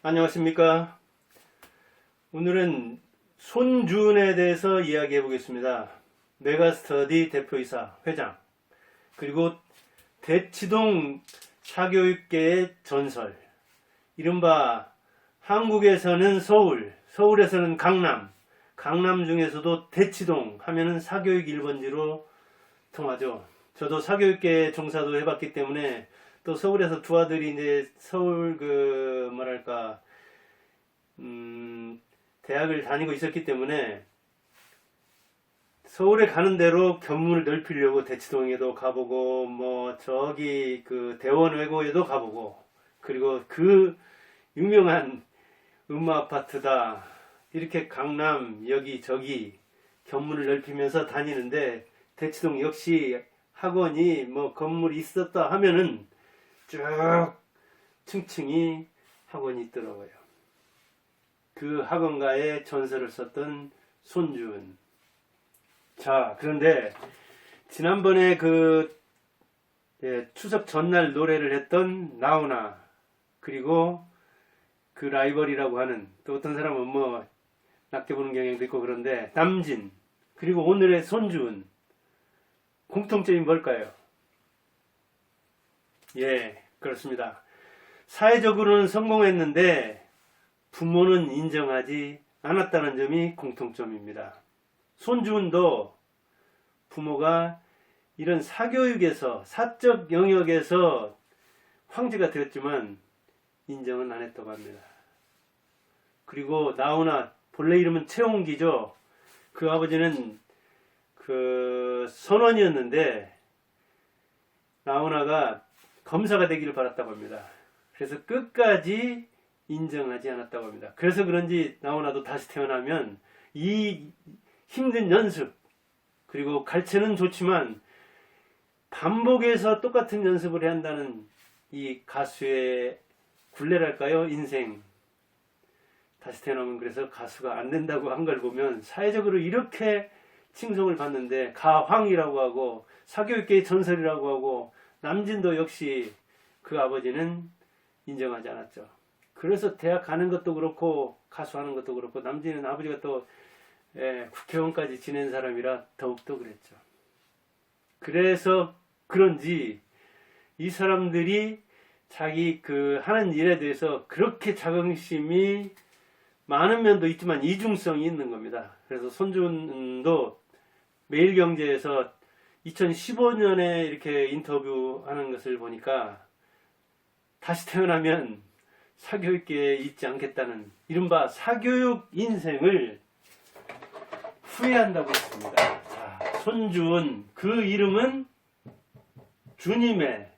안녕하십니까. 오늘은 손주은에 대해서 이야기해 보겠습니다. 메가스터디 대표이사 회장, 그리고 대치동 사교육계의 전설, 이른바 한국에서는 서울, 서울에서는 강남, 강남 중에서도 대치동 하면은 사교육 1번지로 통하죠. 저도 사교육계 종사도 해봤기 때문에, 또 서울에서 두 아들이 이제 서울 대학을 다니고 있었기 때문에 서울에 가는 대로 견문을 넓히려고 대치동에도 가보고, 저기 대원외고에도 가보고, 그리고 그 유명한 음마아파트다 이렇게 강남 여기저기 견문을 넓히면서 다니는데, 대치동 역시 학원이 건물이 있었다 하면은 쭉 층층이 학원이 있더라고요. 그 학원가의 전설을 썼던 손주은. 자, 그런데 지난번에 추석 전날 노래를 했던 나훈아, 그리고 그 라이벌이라고 하는, 또 어떤 사람은 낮게 보는 경향도 있고 그런데, 남진, 그리고 오늘의 손주은, 공통점이 뭘까요? 예, 그렇습니다. 사회적으로는 성공했는데 부모는 인정하지 않았다는 점이 공통점입니다. 손주은도 부모가 이런 사교육에서, 사적 영역에서 황제가 되었지만 인정은 안 했다고 합니다. 그리고 나훈아, 본래 이름은 최홍기죠. 그 아버지는 선원이었는데 나훈아가 검사가 되기를 바랐다고 합니다. 그래서 끝까지 인정하지 않았다고 합니다. 그래서 그런지 나훈아도 다시 태어나면 이 힘든 연습, 그리고 가르치는 좋지만 반복해서 똑같은 연습을 해야 한다는 이 가수의 굴레랄까요? 인생. 다시 태어나면 그래서 가수가 안 된다고 한 걸 보면, 사회적으로 이렇게 칭송을 받는데 가황이라고 하고 사교육계의 전설이라고 하고, 남진도 역시 그 아버지는 인정하지 않았죠. 그래서 대학 가는 것도 그렇고 가수하는 것도 그렇고, 남진은 아버지가 또 국회의원까지 지낸 사람이라 더욱더 그랬죠. 그래서 그런지 이 사람들이 자기 하는 일에 대해서 그렇게 자긍심이 많은 면도 있지만 이중성이 있는 겁니다. 그래서 손주은도 매일경제에서 2015년에 이렇게 인터뷰하는 것을 보니까, 다시 태어나면 사교육계에 있지 않겠다는, 이른바 사교육 인생을 후회한다고 했습니다. 자, 손주은, 그 이름은 주님의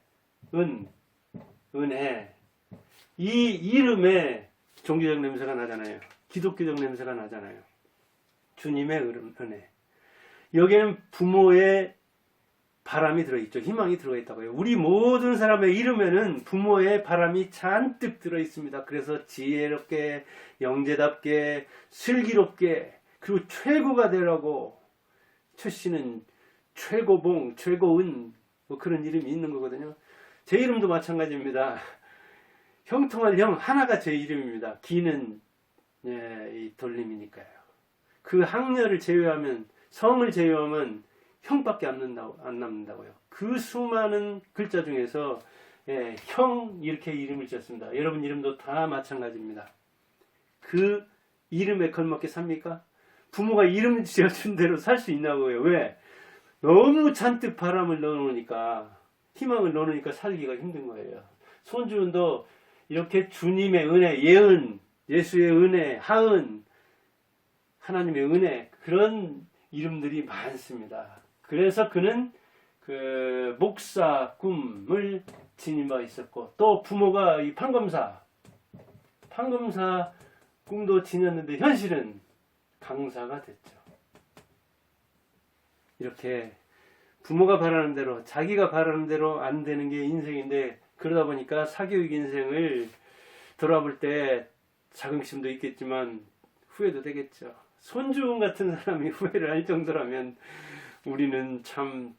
은혜. 이 이름에 종교적 냄새가 나잖아요. 기독교적 냄새가 나잖아요. 주님의 은혜. 여기에는 부모의 바람이 들어있죠. 희망이 들어있다고요. 우리 모든 사람의 이름에는 부모의 바람이 잔뜩 들어있습니다. 그래서 지혜롭게, 영재답게, 슬기롭게, 그리고 최고가 되라고, 최씨는 최고봉, 최고은, 그런 이름이 있는 거거든요. 제 이름도 마찬가지입니다. 형통할 형 하나가 제 이름입니다. 기는 이 돌림이니까요. 그 학렬을 제외하면, 성을 제외하면 형밖에 안 남는다고요. 그 수많은 글자 중에서 형 이렇게 이름을 지었습니다. 여러분 이름도 다 마찬가지입니다. 그 이름에 걸맞게 삽니까? 부모가 이름 지어준 대로 살 수 있냐고요. 왜? 너무 잔뜩 바람을 넣어놓으니까, 희망을 넣어놓으니까 살기가 힘든 거예요. 손주은도 이렇게 주님의 은혜, 예은, 예수의 은혜, 하은, 하나님의 은혜, 그런 이름들이 많습니다. 그래서 그는 목사 꿈을 지닌 바 있었고, 또 부모가 이 판검사 꿈도 지녔는데 현실은 강사가 됐죠. 이렇게 부모가 바라는 대로, 자기가 바라는 대로 안 되는 게 인생인데, 그러다 보니까 사교육 인생을 돌아볼 때 자긍심도 있겠지만 후회도 되겠죠. 손주은 같은 사람이 후회를 할 정도라면 우리는 참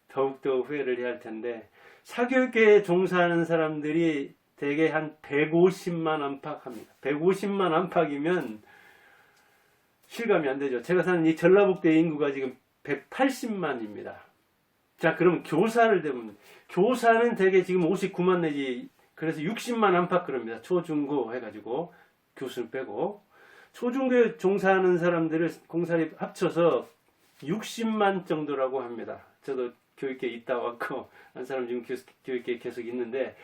더욱더 후회를 해야 할 텐데, 사교육계에 종사하는 사람들이 대개 한 150만 안팎 합니다. 150만 안팎이면 실감이 안 되죠. 제가 사는 이 전라북도의 인구가 지금 180만입니다. 자, 그럼 교사를 대면, 교사는 대개 지금 59만 내지, 그래서 60만 안팎 그럽니다. 초중고 해가지고, 교수를 빼고. 초중고에 종사하는 사람들을 공사를 합쳐서 60만 정도라고 합니다. 저도 교육계에 있다 왔고, 한 사람 지금 교육계에 계속 있는데,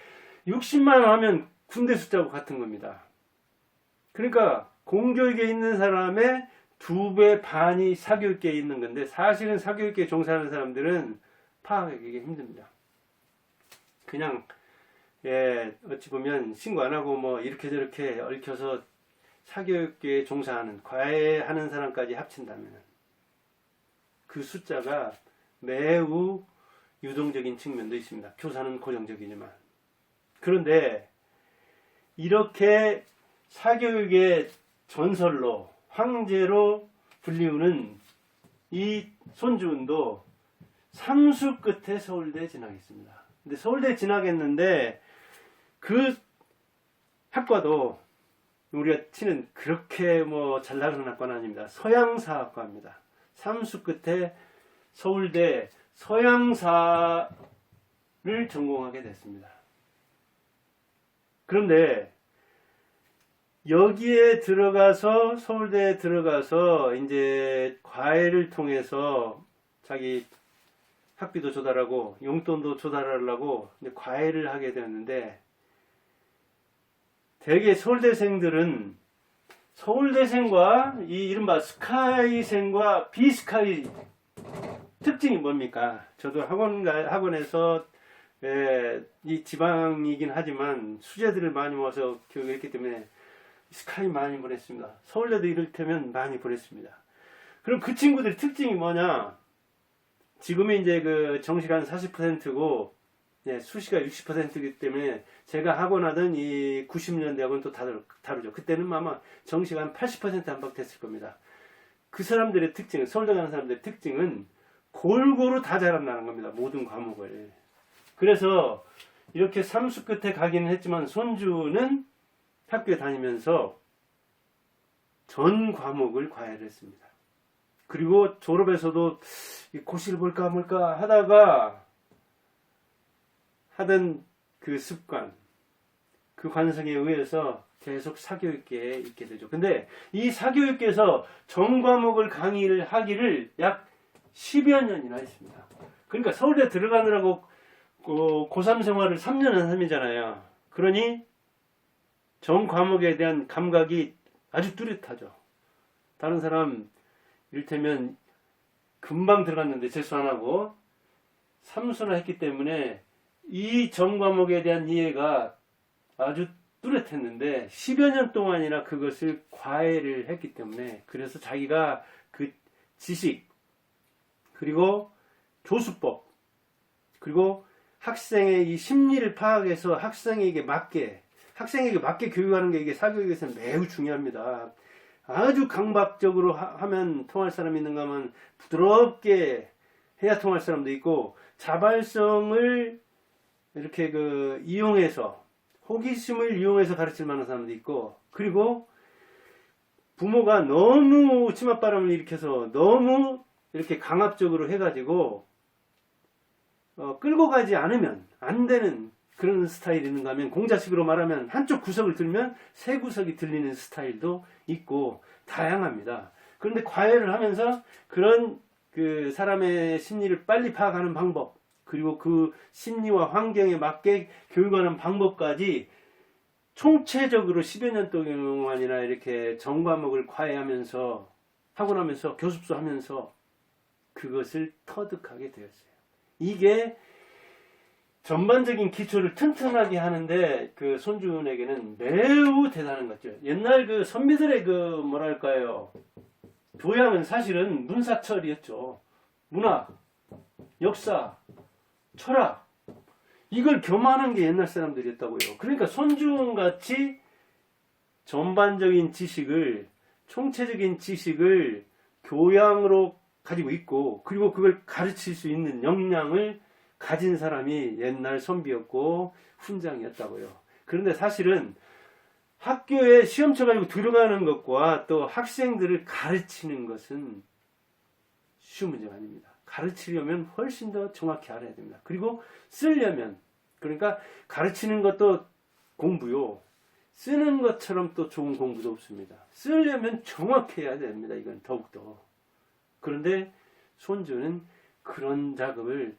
60만 하면 군대 숫자하고 같은 겁니다. 그러니까, 공교육에 있는 사람의 2배 반이 사교육계에 있는 건데, 사실은 사교육계에 종사하는 사람들은 파악하기 힘듭니다. 그냥 어찌 보면 신고 안 하고 뭐 이렇게 저렇게 얽혀서 사교육계에 종사하는 과외하는 사람까지 합친다면 그 숫자가 매우 유동적인 측면도 있습니다. 교사는 고정적이지만. 그런데 이렇게 사교육의 전설로 황제로 불리우는 이 손주은도 삼수 끝에 서울대에 진학했습니다. 근데 서울대에 진학했는데 그 학과도 우리가 치는 그렇게 뭐 잘 나가는 학과는 아닙니다. 서양사학과입니다. 삼수 끝에 서울대 서양사를 전공하게 됐습니다. 그런데 여기에 들어가서 서울대에 들어가서 이제 과외를 통해서 자기 학비도 조달하고 용돈도 조달하려고 과외를 하게 되었는데 대개 서울대생들은 서울대생과 이 이른바 스카이생과 비스카이 특징이 뭡니까? 저도 학원에서 이 지방이긴 하지만 수재들을 많이 모아서 교육했기 때문에 스카이 많이 보냈습니다. 서울대도 이를테면 많이 보냈습니다. 그럼 그 친구들의 특징이 뭐냐? 지금은 이제 그 정시가 한 40%고 수시가 60%이기 때문에 제가 학원하던 이 90년대하고는 또 다르죠. 그때는 아마 정시가 한 80% 안팎 됐을 겁니다. 그 사람들의 특징은, 서울대 가는 사람들의 특징은 골고루 다 잘한다는 겁니다. 모든 과목을. 그래서 이렇게 삼수 끝에 가기는 했지만 손주는 학교에 다니면서 전 과목을 과외를 했습니다. 그리고 졸업에서도 고시를 볼까 말까 하다가 하던 그 습관, 그 관성에 의해서 계속 사교육계에 있게 되죠. 근데 이 사교육계에서 전 과목을 강의를 하기를 약 10여 년이나 했습니다. 그러니까 서울대 들어가느라고 고3 생활을 3년 한 셈이잖아요. 그러니 전 과목에 대한 감각이 아주 뚜렷하죠. 다른 사람 이를테면 금방 들어갔는데 재수 안 하고 삼수나 했기 때문에 이 전 과목에 대한 이해가 아주 뚜렷했는데 10여 년 동안이나 그것을 과외를 했기 때문에 그래서 자기가 그 지식 그리고 교수법 그리고 학생의 이 심리를 파악해서 학생에게 맞게 교육하는 게 이게 사교육에서는 매우 중요합니다. 아주 강박적으로 하면 통할 사람이 있는가 하면 부드럽게 해야 통할 사람도 있고 자발성을 이렇게 이용해서 호기심을 이용해서 가르칠 만한 사람도 있고 그리고 부모가 너무 치맛바람을 일으켜서 너무 이렇게 강압적으로 해가지고 끌고 가지 않으면 안 되는 그런 스타일이 있는가 하면 공자식으로 말하면 한쪽 구석을 들면 세 구석이 들리는 스타일도 있고 다양합니다. 그런데 과외를 하면서 그런 그 사람의 심리를 빨리 파악하는 방법 그리고 그 심리와 환경에 맞게 교육하는 방법까지 총체적으로 10여 년 동안이나 이렇게 전 과목을 과외하면서 학원하면서 교습소 하면서 그것을 터득하게 되었어요. 이게 전반적인 기초를 튼튼하게 하는데 그 손주은에게는 매우 대단한 거죠. 옛날 그 선비들의 뭐랄까요 교양은 사실은 문사철이었죠. 문학, 역사, 철학 이걸 겸하는 게 옛날 사람들이었다고요. 그러니까 손주은 같이 전반적인 지식을 총체적인 지식을 교양으로 가지고 있고 그리고 그걸 가르칠 수 있는 역량을 가진 사람이 옛날 선비였고 훈장이었다고요. 그런데 사실은 학교에 시험 쳐가지고 들어가는 것과 또 학생들을 가르치는 것은 쉬운 문제가 아닙니다. 가르치려면 훨씬 더 정확히 알아야 됩니다. 그리고 쓰려면, 그러니까 가르치는 것도 공부요. 쓰는 것처럼 또 좋은 공부도 없습니다. 쓰려면 정확해야 됩니다. 이건 더욱더. 그런데 손주는 그런 작업을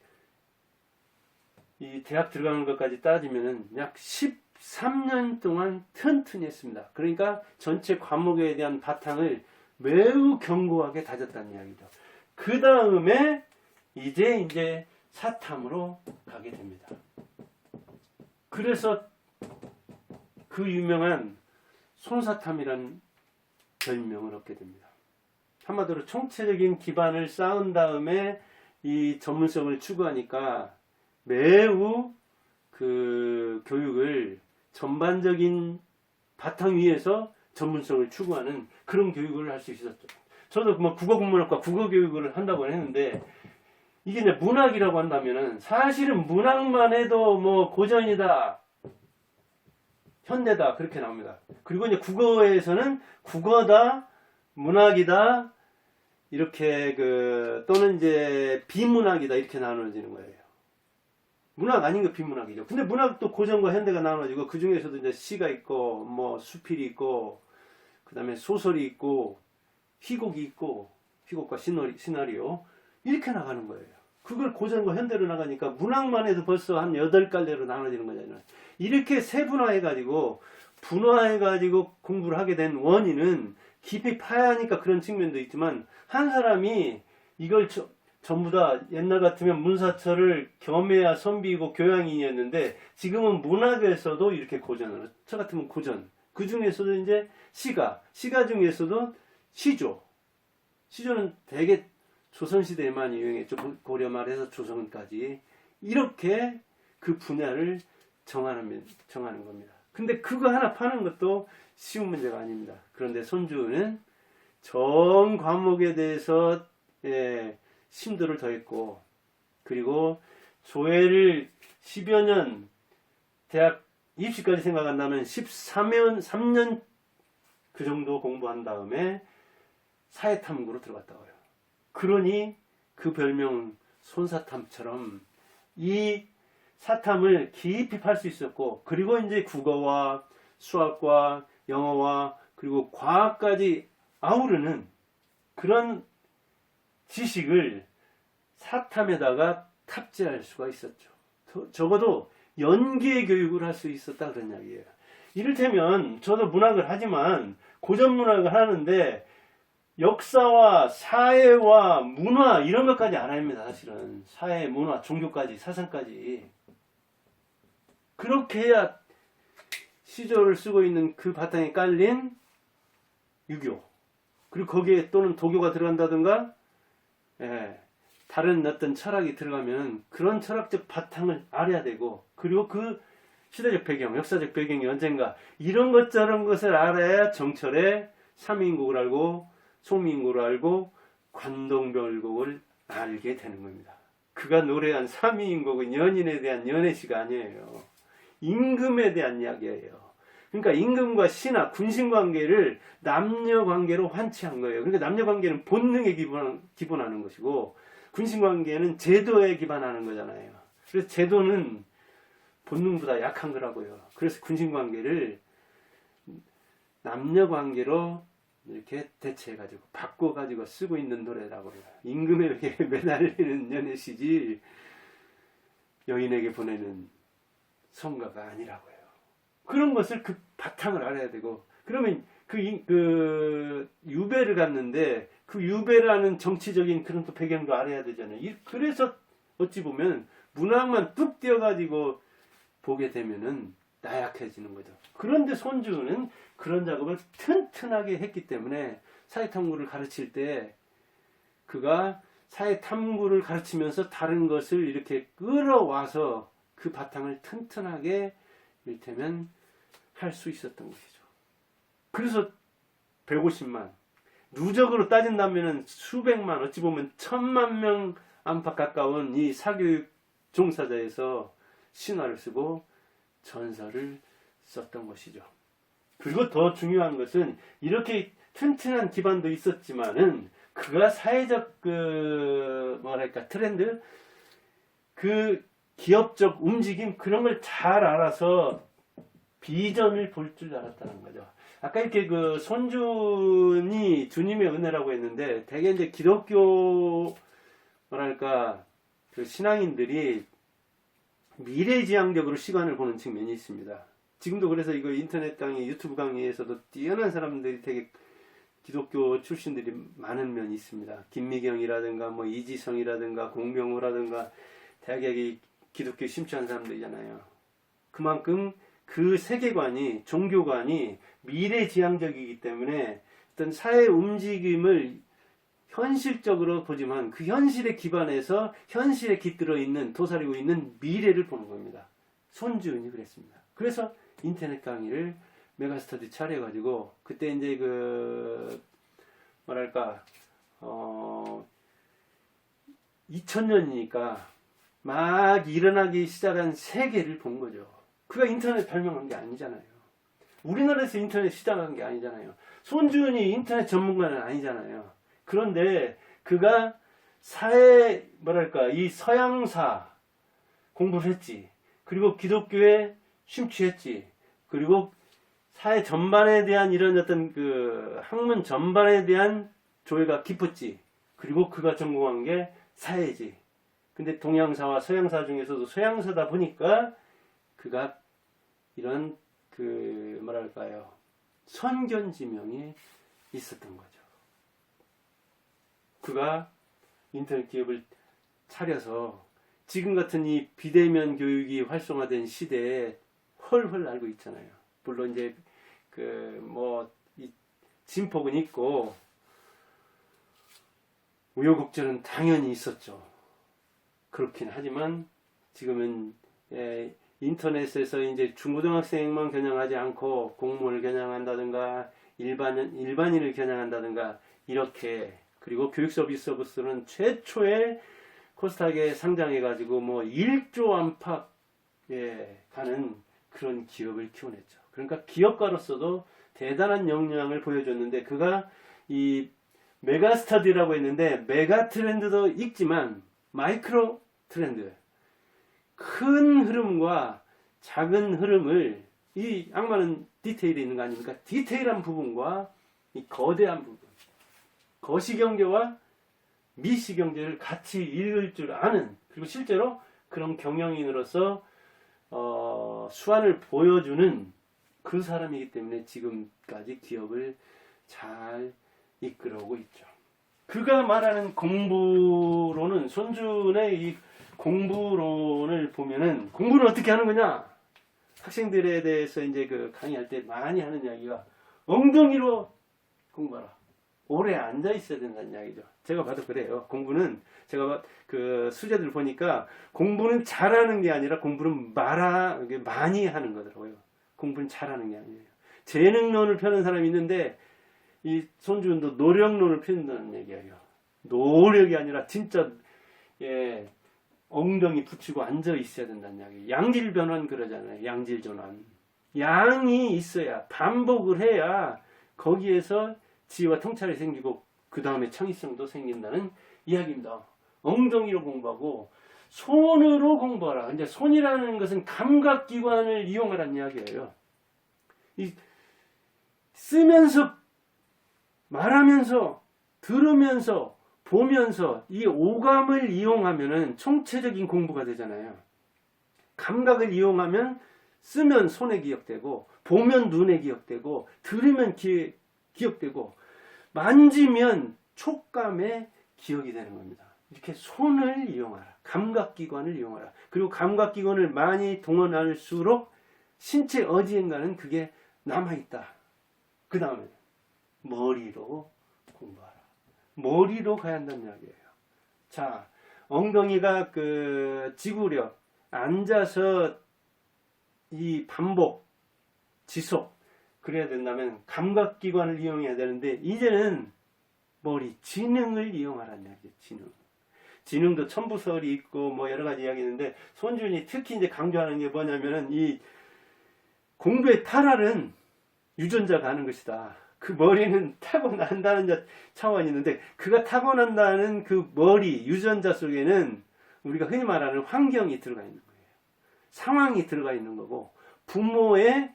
이 대학 들어가는 것까지 따지면 약 13년 동안 튼튼히 했습니다. 그러니까 전체 과목에 대한 바탕을 매우 견고하게 다졌다는 이야기죠. 그 다음에 이제 사탐으로 가게 됩니다. 그래서 그 유명한 손사탐이라는 별명을 얻게 됩니다. 한마디로 총체적인 기반을 쌓은 다음에 이 전문성을 추구하니까 매우 그 교육을 전반적인 바탕 위에서 전문성을 추구하는 그런 교육을 할 수 있었죠. 저도 뭐 국어국문학과 국어교육을 한다고 했는데 이게 이제 문학이라고 한다면은 사실은 문학만 해도 뭐 고전이다, 현대다 그렇게 나옵니다. 그리고 이제 국어에서는 국어다, 문학이다 이렇게 또는 이제 비문학이다 이렇게 나눠지는 거예요. 문학 아닌 거 비문학이죠. 근데 문학도 고전과 현대가 나눠지고 그 중에서도 이제 시가 있고 뭐 수필이 있고 그다음에 소설이 있고 희곡이 있고 희곡과 시나리오 이렇게 나가는 거예요. 그걸 고전과 현대로 나가니까 문학만 해도 벌써 한 8갈래로 나눠지는 거잖아요. 이렇게 세분화해가지고 분화해가지고 공부를 하게 된 원인은 깊이 파야 하니까 그런 측면도 있지만 한 사람이 이걸 전부 다 옛날 같으면 문사철을 겸해야 선비이고 교양인이었는데 지금은 문학에서도 이렇게 고전을, 저 같으면 고전, 그 중에서도 이제 시가 중에서도 시조는 되게 조선시대에만 유행했죠. 고려 말에서 조선까지 이렇게 그 분야를 정하는 겁니다. 근데 그거 하나 파는 것도 쉬운 문제가 아닙니다. 그런데 손주는 전 과목에 대해서 심도를 더했고 그리고 조회를 10여 년 대학 입시까지 생각한다면 13년 그 정도 공부한 다음에 사회탐구로 들어갔다고 해요. 그러니 그 별명 손사탐처럼 이 사탐을 깊이 팔 수 있었고 그리고 이제 국어와 수학과 영어와 그리고 과학까지 아우르는 그런 지식을 사탐에다가 탑재할 수가 있었죠. 적어도 연계 교육을 할 수 있었다 그런 이야기예요. 이를테면 저도 문학을 하지만 고전 문학을 하는데 역사와 사회와 문화 이런 것까지 안 합니다. 사실은 사회, 문화, 종교까지 사상까지 그렇게 해야 시조를 쓰고 있는 그 바탕에 깔린 유교 그리고 거기에 또는 도교가 들어간다든가 다른 어떤 철학이 들어가면 그런 철학적 바탕을 알아야 되고 그리고 그 시대적 배경, 역사적 배경이 언젠가 이런 것 저런 것을 알아야 정철의 삼위인국을 알고 송미인국을 알고 관동별곡을 알게 되는 겁니다. 그가 노래한 삼위인국은 연인에 대한 연애시가 아니에요. 임금에 대한 이야기예요. 그러니까 임금과 신하, 군신관계를 남녀관계로 환치한 거예요. 그러니까 남녀관계는 본능에 기본하는 것이고 군신관계는 제도에 기반하는 거잖아요. 그래서 제도는 본능보다 약한 거라고요. 그래서 군신관계를 남녀관계로 이렇게 대체해가지고 바꿔가지고 쓰고 있는 노래라고 해요. 임금에게 매달리는 연애시지 여인에게 보내는 성가가 아니라고요. 그런 것을 그 바탕을 알아야 되고 그러면 그 유배를 갔는데 그 유배라는 정치적인 그런 또 배경도 알아야 되잖아요. 그래서 어찌 보면 문학만 뚝 띄어가지고 보게 되면은 나약해지는 거죠. 그런데 손주는 그런 작업을 튼튼하게 했기 때문에 사회탐구를 가르칠 때 그가 사회탐구를 가르치면서 다른 것을 이렇게 끌어와서 그 바탕을 튼튼하게 이를테면 할 수 있었던 것이죠. 그래서 150만 누적으로 따진다면 수백만 어찌 보면 1000만 명 안팎 가까운 이 사교육 종사자에서 신화를 쓰고 전설을 있었던 것이죠. 그리고 더 중요한 것은 이렇게 튼튼한 기반도 있었지만은 그가 사회적 트렌드, 그 기업적 움직임 그런 걸 잘 알아서 비전을 볼 줄 알았다는 거죠. 아까 이렇게 손준이 주님의 은혜라고 했는데 대개 이제 기독교 그 신앙인들이 미래지향적으로 시간을 보는 측면이 있습니다. 지금도 그래서 이거 인터넷 강의, 유튜브 강의에서도 뛰어난 사람들이 되게 기독교 출신들이 많은 면이 있습니다. 김미경이라든가 이지성이라든가 공병호라든가 대학의 기독교 심취한 사람들이잖아요. 그만큼 그 세계관이, 종교관이 미래지향적이기 때문에 어떤 사회 움직임을 현실적으로 보지만 그 현실에 기반해서 현실에 깃들어 있는, 도사리고 있는 미래를 보는 겁니다. 손주은이 그랬습니다. 그래서 인터넷 강의를 메가스터디 차려가지고 그때 이제 2000년이니까 막 일어나기 시작한 세계를 본 거죠. 그가 인터넷 발명한 게 아니잖아요. 우리나라에서 인터넷 시작한 게 아니잖아요. 손주은이 인터넷 전문가는 아니잖아요. 그런데 그가 이 서양사 공부를 했지. 그리고 기독교에 심취했지. 그리고 사회 전반에 대한 이런 어떤 학문 전반에 대한 조예가 깊었지. 그리고 그가 전공한 게 사회지. 근데 동양사와 서양사 중에서도 서양사다 보니까 그가 이런 선견지명이 있었던 거죠. 그가 인터넷 기업을 차려서 지금 같은 이 비대면 교육이 활성화된 시대에 헐헐 알고 있잖아요. 물론 이제 이 진폭은 있고 우여곡절은 당연히 있었죠. 그렇긴 하지만 지금은 인터넷에서 이제 중고등학생만 겨냥하지 않고 공무원을 겨냥한다든가 일반인을 겨냥한다든가 이렇게, 그리고 교육 서비스는 최초의 코스닥에 상장해가지고 1조 안팎 가는 그런 기업을 키워냈죠. 그러니까 기업가로서도 대단한 역량을 보여줬는데, 그가 이 메가스터디라고 했는데 메가 트렌드도 있지만 마이크로 트렌드, 큰 흐름과 작은 흐름을, 이 악마는 디테일이 있는 거 아닙니까? 디테일한 부분과 이 거대한 부분, 거시경제와 미시경제를 같이 읽을 줄 아는, 그리고 실제로 그런 경영인으로서 수완을 보여주는 그 사람이기 때문에 지금까지 기업을 잘 이끌어오고 있죠. 그가 말하는 공부론은, 손준의 이 공부론을 보면은, 공부를 어떻게 하는 거냐? 학생들에 대해서 이제 강의할 때 많이 하는 이야기가 엉덩이로 공부하라. 오래 앉아 있어야 된다는 이야기죠. 제가 봐도 그래요. 공부는, 제가 수재들 보니까 공부는 잘하는 게 아니라 공부는 많이 하는 거더라고요. 공부는 잘하는 게 아니에요. 재능론을 펴는 사람이 있는데, 이 손주은도 노력론을 펴는다는 얘기예요. 노력이 아니라 진짜 엉덩이 붙이고 앉아 있어야 된다는 이야기. 양질변환 그러잖아요. 양질전환. 양이 있어야, 반복을 해야 거기에서 지혜와 통찰이 생기고 그 다음에 창의성도 생긴다는 이야기입니다. 엉덩이로 공부하고 손으로 공부하라. 이제 손이라는 것은 감각기관을 이용하라는 이야기예요. 쓰면서, 말하면서, 들으면서, 보면서 이 오감을 이용하면은 총체적인 공부가 되잖아요. 감각을 이용하면 쓰면 손에 기억되고, 보면 눈에 기억되고, 들으면 기억되고, 만지면 촉감에 기억이 되는 겁니다. 이렇게 손을 이용하라. 감각기관을 이용하라. 그리고 감각기관을 많이 동원할수록 신체 어디엔가는 그게 남아있다. 그 다음에 머리로 공부하라. 머리로 가야 한다는 이야기예요. 자, 엉덩이가 지구력, 앉아서 이 반복, 지속, 그래야 된다면 감각기관을 이용해야 되는데, 이제는 머리, 지능을 이용하라는 이야기예요. 지능도 천부설이 있고 여러 가지 이야기 있는데, 손준이 특히 이제 강조하는 게 뭐냐면은 이 공부의 탈알은 유전자가 하는 것이다. 그 머리는 타고난다는 차원이 있는데 그가 타고난다는 그 머리 유전자 속에는 우리가 흔히 말하는 환경이 들어가 있는 거예요. 상황이 들어가 있는 거고 부모의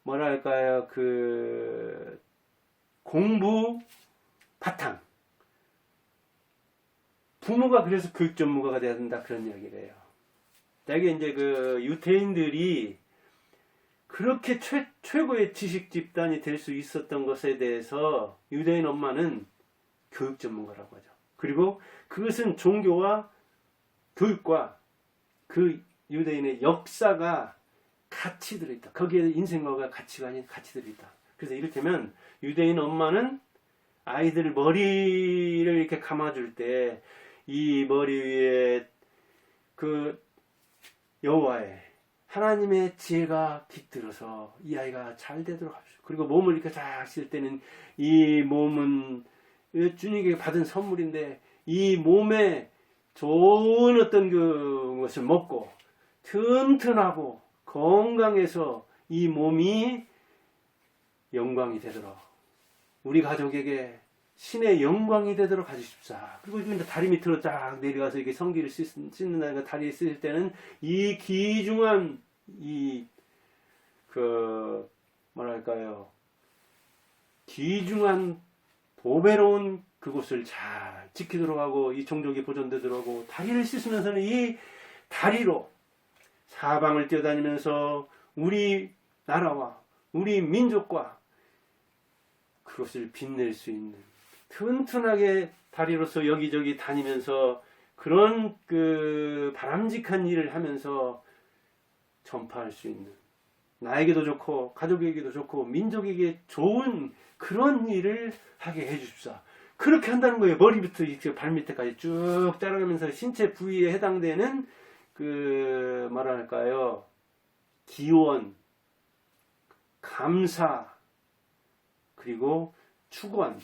뭐랄까요 그 공부 바탕 부모가 그래서 교육 전문가가 돼야 된다 그런 이야기를 해요. 대개 이제 그 유태인들이 그렇게 최고의 지식 집단이 될 수 있었던 것에 대해서 유대인 엄마는 교육 전문가라고 하죠. 그리고 그것은 종교와 교육과 그 유대인의 역사가 같이 들어있다. 거기에 인생과 가치관이 같이 들어있다. 그래서 이를테면 유대인 엄마는 아이들 머리를 이렇게 감아줄 때 이 머리 위에 그 여호와의 하나님의 지혜가 깃들어서 이 아이가 잘 되도록 합시다. 그리고 몸을 이렇게 쫙 쓸 때는 이 몸은 주님에게 받은 선물인데 이 몸에 좋은 어떤 그것을 먹고 튼튼하고 건강해서 이 몸이 영광이 되도록 우리 가족에게 신의 영광이 되도록 해주십사. 그리고 이제 다리 밑으로 쫙 내려가서 이렇게 성기를 씻는다니까 다리에 쓰실 때는 이 귀중한 뭐랄까요 귀중한 보배로운 그곳을 잘 지키도록 하고 이 종족이 보존되도록 하고 다리를 씻으면서는 이 다리로 사방을 뛰어다니면서 우리 나라와 우리 민족과 그것을 빛낼 수 있는 튼튼하게 다리로서 여기저기 다니면서 그런 그 바람직한 일을 하면서 전파할 수 있는 나에게도 좋고 가족에게도 좋고 민족에게 좋은 그런 일을 하게 해주십사. 그렇게 한다는 거예요. 머리부터 발밑에까지 쭉 따라가면서 신체 부위에 해당되는 그 뭐랄까요 기원, 감사, 그리고 축원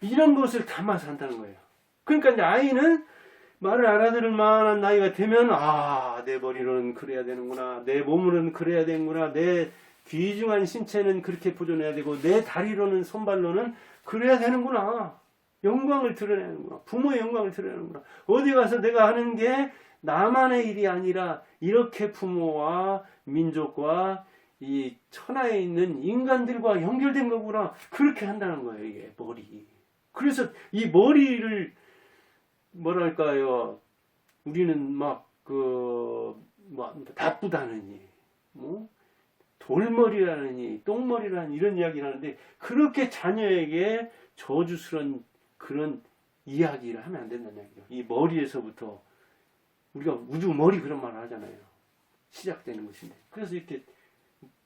이런 것을 담아서 한다는 거예요. 그러니까 이제 아이는 말을 알아들을 만한 나이가 되면 내 머리로는 그래야 되는구나, 내 몸으로는 그래야 되는구나, 내 귀중한 신체는 그렇게 보존해야 되고 내 다리로는 손발로는 그래야 되는구나, 영광을 드러내는구나, 부모의 영광을 드러내는구나, 어디 가서 내가 하는 게 나만의 일이 아니라 이렇게 부모와 민족과 이 천하에 있는 인간들과 연결된 거구나, 그렇게 한다는 거예요. 이게 머리. 그래서 이 머리를 뭐랄까요 우리는 나쁘다느니 돌머리라느니 똥머리라느니 이런 이야기를 하는데 그렇게 자녀에게 저주스러운 그런 이야기를 하면 안 된다는 얘기죠. 이 머리에서부터 우리가 우주 머리 그런 말을 하잖아요. 시작되는 것인데 그래서 이렇게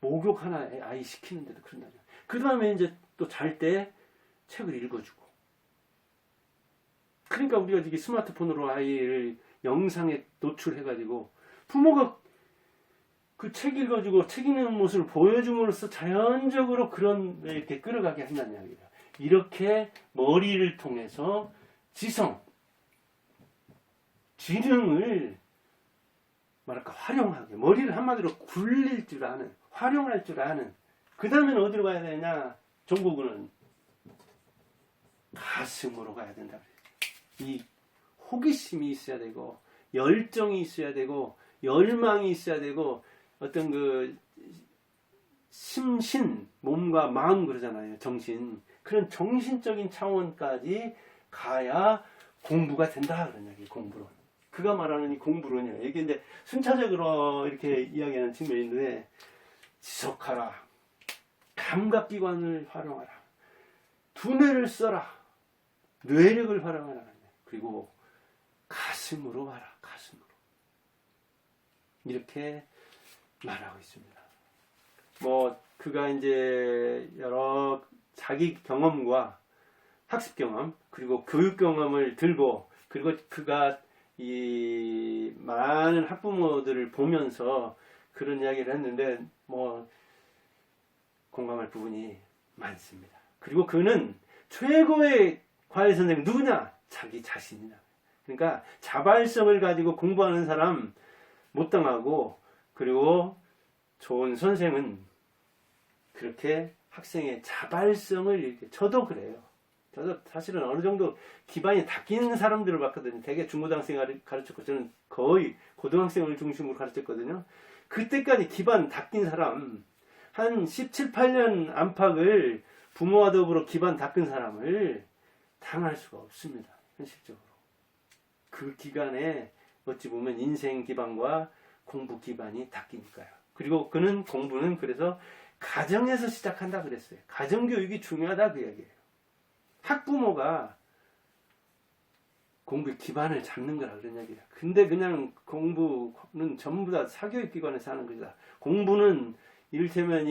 목욕 하나 아이 시키는데도 그런다죠. 그 다음에 이제 또 잘 때 책을 읽어주고. 그러니까 우리가 이게 스마트폰으로 아이를 영상에 노출해가지고 부모가 그 책 읽어주고 책 읽는 모습을 보여줌으로써 자연적으로 그런 이렇게 끌어가게 한다는 이야기예요. 이렇게 머리를 통해서 지능을 활용하게 머리를 한마디로 굴릴 줄 아는 활용할 줄 아는 그 다음에는 어디로 가야 되냐? 종국은 가슴으로 가야 된다. 이 호기심이 있어야 되고 열정이 있어야 되고 열망이 있어야 되고 어떤 그 심신 몸과 마음 그러잖아요. 정신 그런 정신적인 차원까지 가야 공부가 된다 그런 얘기. 공부론 그가 말하는 이 공부론이에요. 이게 이제 순차적으로 이렇게 이야기하는 측면이 있는데 지속하라, 감각기관을 활용하라, 두뇌를 써라, 뇌력을 활용하라, 그리고 가슴으로 봐라, 가슴으로 이렇게 말하고 있습니다. 그가 이제 여러 자기 경험과 학습 경험 그리고 교육 경험을 들고 그리고 그가 이 많은 학부모들을 보면서 그런 이야기를 했는데 공감할 부분이 많습니다. 그리고 그는 최고의 과외 선생님 누구냐? 자기 자신이다. 그러니까 자발성을 가지고 공부하는 사람 못 당하고 그리고 좋은 선생은 그렇게 학생의 자발성을 이렇게, 저도 그래요. 저도 사실은 어느 정도 기반이 닦이는 사람들을 봤거든요. 대개 중고등학생을 가르쳤고, 저는 거의 고등학생을 중심으로 가르쳤거든요. 그때까지 기반 닦인 사람, 한 17, 8년 안팎을 부모와 더불어 기반 닦은 사람을 당할 수가 없습니다. 현실적으로. 그 기간에 어찌 보면 인생 기반과 공부 기반이 닦이니까요. 그리고 그는 공부는 그래서 가정에서 시작한다 그랬어요. 가정교육이 중요하다 그 얘기예요. 학부모가 공부의 기반을 잡는 거라 그런 얘기예요. 근데 그냥 공부는 전부 다 사교육기관에서 하는 것이다. 공부는 이를테면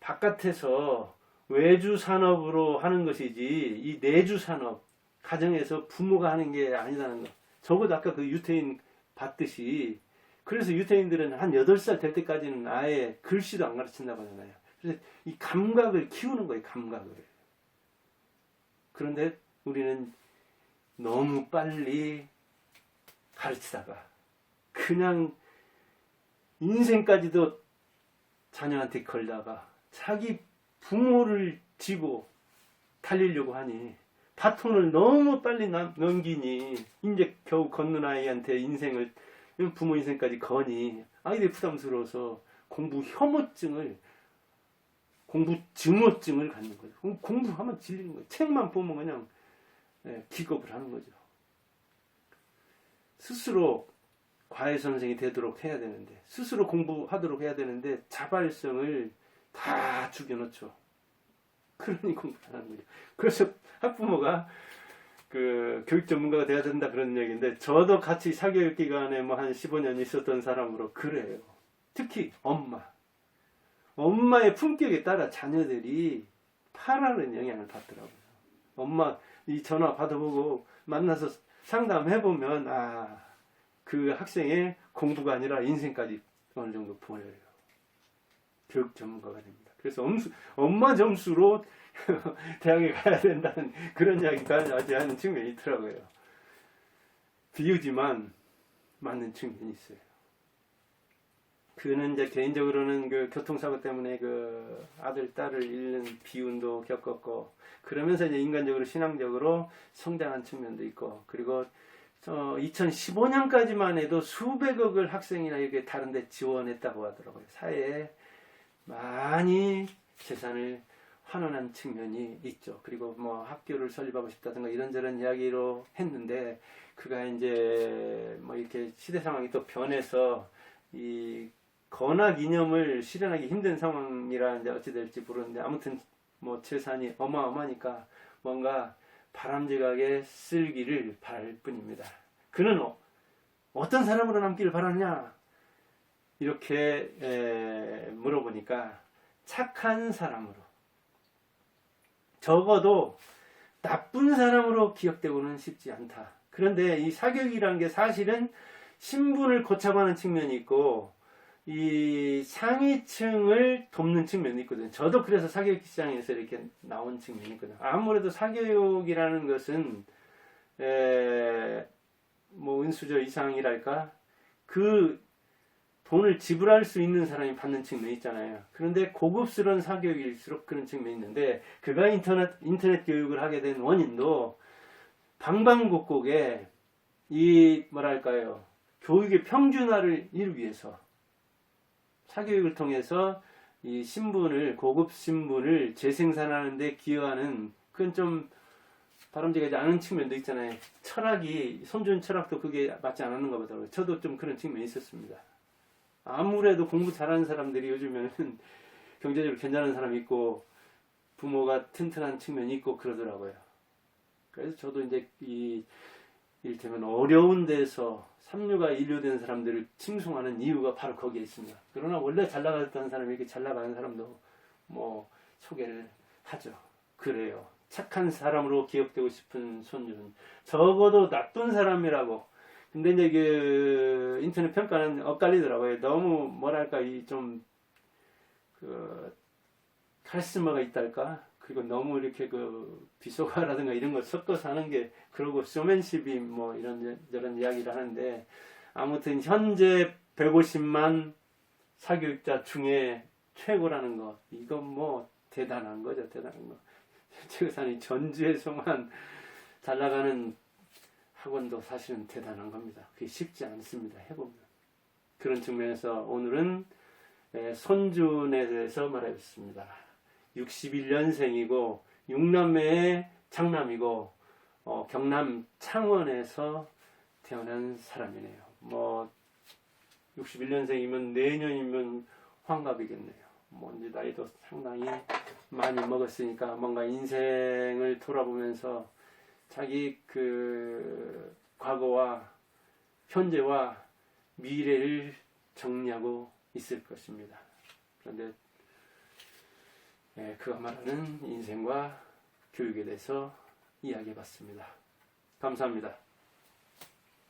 바깥에서 외주 산업으로 하는 것이지 이 내주 산업, 가정에서 부모가 하는 게 아니라는 거. 적어도 아까 그 유태인 봤듯이, 그래서 유태인들은 한 8살 될 때까지는 아예 글씨도 안 가르친다고 하잖아요. 그래서 이 감각을 키우는 거예요, 감각을. 그런데 우리는 너무 빨리 가르치다가 그냥 인생까지도 자녀한테 걸다가 자기 부모를 지고 달리려고 하니, 바톤을 너무 빨리 넘기니, 이제 겨우 걷는 아이한테 인생을, 부모 인생까지 거니 아이들이 부담스러워서 공부 혐오증을, 공부 증오증을 갖는 거죠. 공부하면 질리는 거예요. 책만 보면 그냥 기겁을 하는 거죠. 스스로 과외 선생이 되도록 해야 되는데, 스스로 공부하도록 해야 되는데 자발성을 다 죽여놓죠. 그러니 공부 안 하는 거죠. 그래서 학부모가 그 교육 전문가가 돼야 된다 그런 얘기인데, 저도 같이 사교육기관에 뭐 한 15년 있었던 사람으로 그래요. 특히 엄마의 품격에 따라 자녀들이 파라는 영향을 받더라고요. 엄마 이 전화 받아보고 만나서 상담해보면, 그 학생의 공부가 아니라 인생까지 어느 정도 보여요. 교육 전문가가 됩니다. 그래서 엄마 점수로 대학에 가야 된다는 그런 이야기까지 하는 측면이 있더라고요. 비유지만 맞는 측면이 있어요. 그는 이제 개인적으로는 그 교통사고 때문에 그 아들, 딸을 잃는 비운도 겪었고, 그러면서 이제 인간적으로, 신앙적으로 성장한 측면도 있고, 그리고 2015년까지만 해도 수백억을 학생이나 이렇게 다른 데 지원했다고 하더라고요. 사회에 많이 재산을 환원한 측면이 있죠. 그리고 뭐 학교를 설립하고 싶다든가 이런저런 이야기로 했는데, 그가 이제 뭐 이렇게 시대 상황이 또 변해서 이 건학 이념을 실현하기 힘든 상황이라 이제 어찌 될지 모르는데, 아무튼 뭐 재산이 어마어마하니까 뭔가 바람직하게 쓸기를 바랄 뿐입니다. 그는 어떤 사람으로 남기를 바라느냐? 이렇게 물어보니까 착한 사람으로, 적어도 나쁜 사람으로 기억되고는 싶지 않다. 그런데 이 사교육이라는 게 사실은 신분을 고착하는 측면이 있고, 이 상위층을 돕는 측면이 있거든요. 저도 그래서 사교육 시장에서 이렇게 나온 측면이 있거든요. 아무래도 사교육이라는 것은 뭐 은수저 이상이랄까, 그 돈을 지불할 수 있는 사람이 받는 측면이 있잖아요. 그런데 고급스러운 사교육일수록 그런 측면이 있는데, 그가 인터넷 교육을 하게 된 원인도 방방곡곡에 이 뭐랄까요, 교육의 평준화를 이루기 위해서 사교육을 통해서 이 신분을, 고급 신분을 재생산하는 데 기여하는, 그건 좀 바람직하지 않은 측면도 있잖아요. 철학이, 손준 철학도 그게 맞지 않았는가 보더라고요. 저도 좀 그런 측면이 있었습니다. 아무래도 공부 잘하는 사람들이 요즘에는 경제적으로 괜찮은 사람이 있고, 부모가 튼튼한 측면이 있고 그러더라고요. 그래서 저도 이제 이를테면 어려운 데서 삼류가 인류된 사람들을 칭송하는 이유가 바로 거기에 있습니다. 그러나 원래 잘 나갔던 사람이 이렇게 잘 나가는 사람도 뭐 소개를 하죠. 그래요. 착한 사람으로 기억되고 싶은 손주는 적어도 나쁜 사람이라고. 근데 이제 그 인터넷 평가는 엇갈리더라고요. 너무 뭐랄까, 카리스마가 있달까? 그리고 너무 이렇게 비속어라든가 이런 거 섞어서 하는 게, 그러고 쇼맨십이 뭐 이런 이야기를 하는데, 아무튼 현재 150만 사교육자 중에 최고라는 것, 이건 뭐 대단한 거죠, 대단한 거. 최고산이 전주에서만 잘 나가는 학원도 사실은 대단한 겁니다. 그게 쉽지 않습니다, 해보면. 그런 측면에서 오늘은 손준에 대해서 말해봤습니다. 61년생이고 6남매의 장남이고 경남 창원에서 태어난 사람이네요. 뭐 61년생이면 내년이면 환갑이겠네요. 뭐 이제 나이도 상당히 많이 먹었으니까 뭔가 인생을 돌아보면서 자기 그 과거와 현재와 미래를 정리하고 있을 것입니다. 그런데 그가 말하는 인생과 교육에 대해서 이야기해봤습니다. 감사합니다.